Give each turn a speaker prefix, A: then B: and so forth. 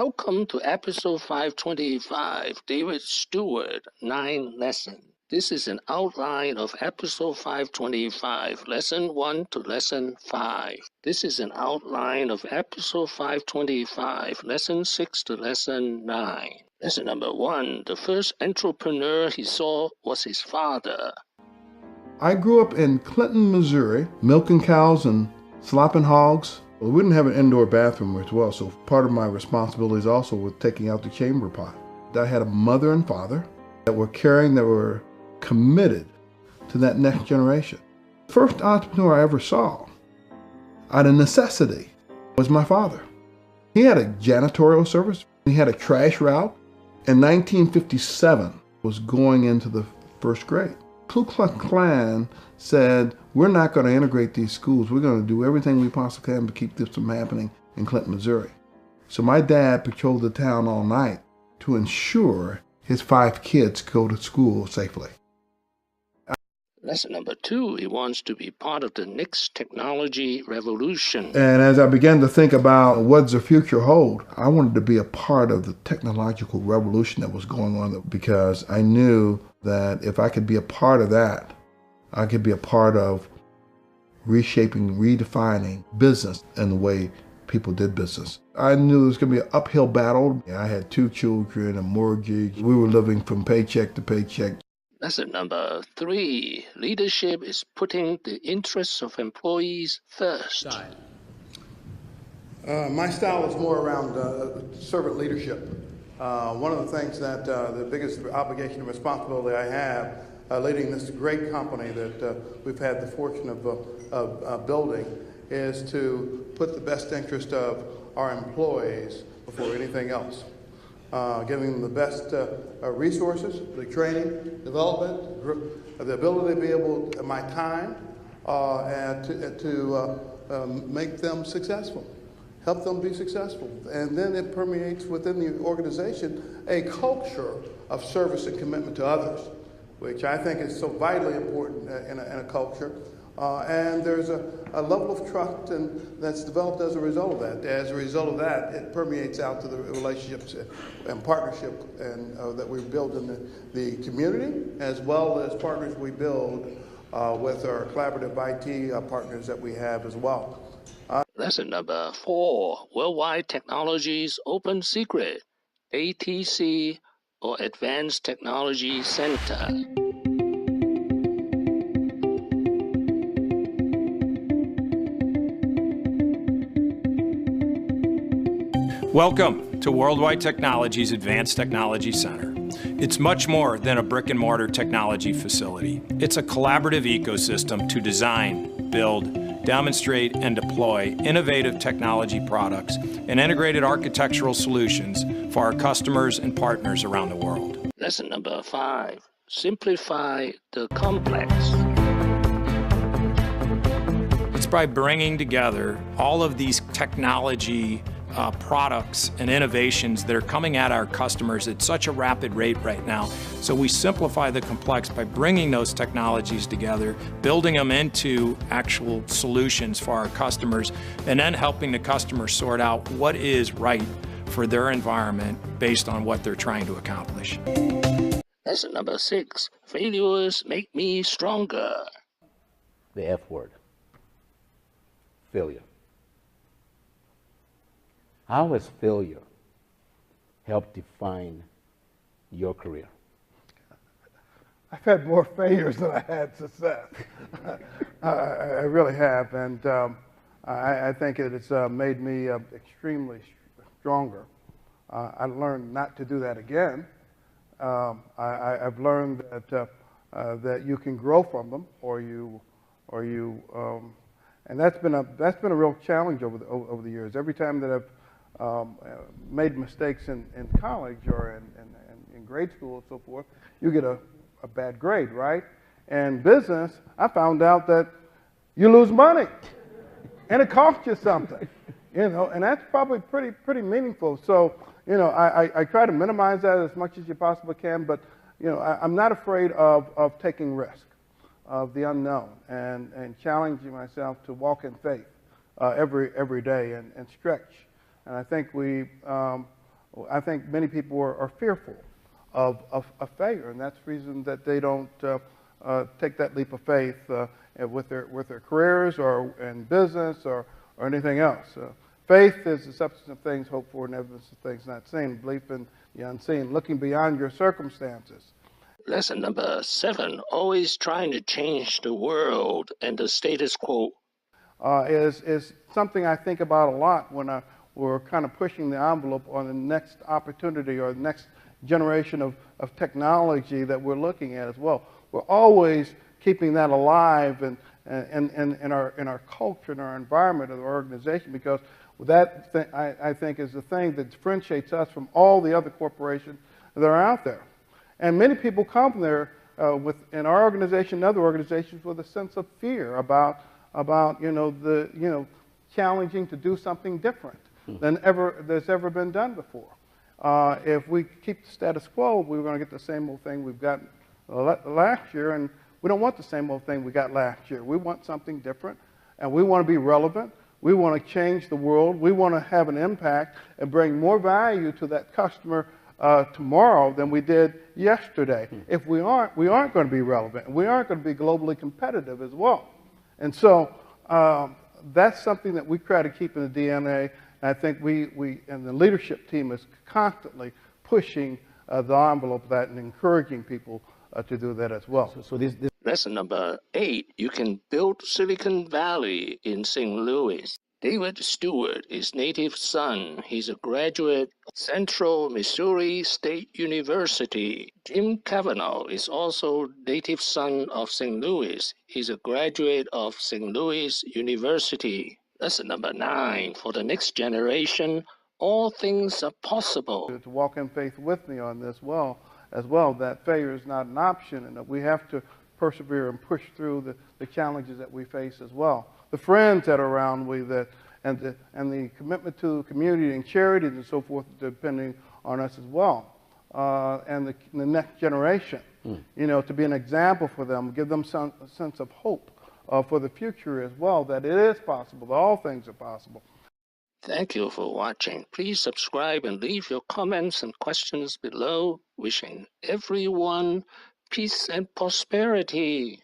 A: Welcome to episode 525, David Steward, 9 Lessons. This is an outline of episode 525, lesson 1 to lesson 5. This is an outline of episode 525, lesson 6 to lesson 9. Lesson number 1, the first entrepreneur he saw was his father.
B: I grew up in Clinton, Missouri, milking cows and slopping hogs. Well, we didn't have an indoor bathroom as well, so part of my responsibilities also was taking out the chamber pot. I had a mother and father that were caring, that were committed to that next generation. The first entrepreneur I ever saw, out of necessity, was my father. He had a janitorial service. He had a trash route. In 1957, was going into the first grade. Ku Klux Klan said, we're not going to integrate these schools. We're going to do everything we possibly can to keep this from happening in Clinton, Missouri. So my dad patrolled the town all night to ensure his 5 kids go to school safely.
A: Lesson number 2, he wants to be part of the next technology revolution.
B: And as I began to think about what does the future hold, I wanted to be a part of the technological revolution that was going on, because I knew that if I could be a part of that, I could be a part of reshaping, redefining business and the way people did business. I knew it was going to be an uphill battle. I had 2 children, a mortgage. We were living from paycheck to paycheck.
A: Lesson number 3, leadership is putting the interests of employees first.
B: My style is more around servant leadership. One of the things that the biggest obligation and responsibility I have leading this great company that we've had the fortune of building is to put the best interest of our employees before anything else. Giving them the best resources, the training, development, the ability to be able, my time, and to make them successful, help them be successful. And then it permeates within the organization a culture of service and commitment to others, which I think is so vitally important in a culture. And there's a level of trust that's developed as a result of that. As a result of that, it permeates out to the relationships and partnership that we build in the community, as well as partners we build with our collaborative IT partners that we have as well.
A: Lesson number 4, Worldwide Technologies Open Secret, ATC or Advanced Technology Center.
C: Welcome to Worldwide Technologies Advanced Technology Center. It's much more than a brick-and-mortar technology facility. It's a collaborative ecosystem to design, build, demonstrate, and deploy innovative technology products and integrated architectural solutions for our customers and partners around the world.
A: Lesson number 5, simplify the complex.
C: It's by bringing together all of these technology products and innovations that are coming at our customers at such a rapid rate right now. So we simplify the complex by bringing those technologies together, building them into actual solutions for our customers, and then helping the customer sort out what is right for their environment based on what they're trying to accomplish.
A: Lesson number 6, failures make me stronger.
D: The F word, failure. How has failure helped define your career?
E: I've had more failures than I had success. I really have, and I think it's made me extremely stronger. I learned not to do that again. I've learned that you can grow from them, and that's been a real challenge over the years. Every time that I've made mistakes in college or in grade school and so forth, you get a bad grade, right? And business, I found out that you lose money, and it costs you something, and that's probably pretty meaningful. So, I try to minimize that as much as you possibly can, but, I'm not afraid of taking risk, of the unknown, and challenging myself to walk in faith every day and stretch. And I think we I think many people are fearful of failure, and that's the reason that they don't take that leap of faith with their careers or in business or anything else. Faith is the substance of things hoped for and evidence of things not seen. Belief in the unseen, looking beyond your circumstances.
A: Lesson number 7, always trying to change the world and the status quo.
E: Is something I think about a lot when we're kind of pushing the envelope on the next opportunity or the next generation of technology that we're looking at as well. We're always keeping that alive in our culture, in our environment, of our organization, because that I think is the thing that differentiates us from all the other corporations that are out there. And many people come there in our organization and other organizations with a sense of fear about challenging to do something different than there's ever been done before. If we keep the status quo, we're going to get the same old thing we've got last year, and we don't want the same old thing we got last year. We want something different, and we want to be relevant. We want to change the world. We want to have an impact and bring more value to that customer tomorrow than we did yesterday. If we aren't going to be relevant, and we aren't going to be globally competitive as well. And so that's something that we try to keep in the DNA. And I think we and the leadership team is constantly pushing the envelope of that and encouraging people to do that as well.
D: So this
A: Lesson number 8, you can build Silicon Valley in St. Louis. DavidSteward is native son. He's a graduate of Central Missouri State University. Jim Cavanaugh is also native son of St. Louis. He's a graduate of St. Louis University. Lesson number 9, for the next generation, all things are possible.
E: To walk in faith with me on this as well, that failure is not an option, and that we have to persevere and push through the challenges that we face as well. The friends that are around and the commitment to community and charities and so forth, depending on us as well, and the next generation, to be an example for them, give them some sense of hope for the future as well, that it is possible, that all things are possible.
A: Thank you for watching. Please subscribe and leave your comments and questions below. Wishing everyone peace and prosperity.